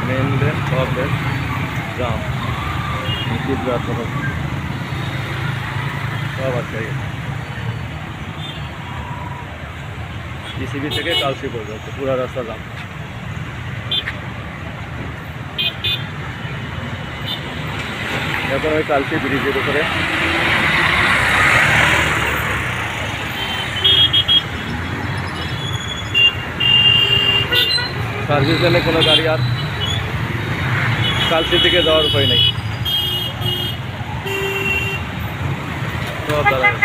Main lane সব lane জাম, সব আছে। টিসিবি থেকে কালসি পর্যন্ত পুরো রাস্তা জাম। এখন ওই কালসি ব্রিজের উপরে সার্ভিস লেনে কোনো গাড়ি আর কালসির দিকে যাওয়ার উপায় নেই, সব দাঁড়ায়।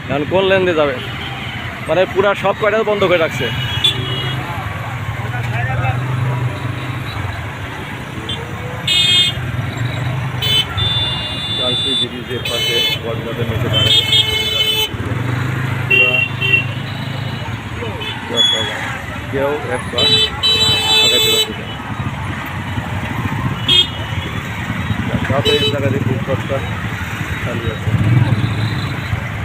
এখন কোন লেন দিয়ে যাবে, মানে পুরা সব কয়টা বন্ধ করে রাখছে। কালসি ব্রিজের পাশে বটগাছের নিচে দাঁড়ায় কেউ একবার আগাইতে পারছে না। সব এই জায়গাতে খুব সস্তা চালু আছে।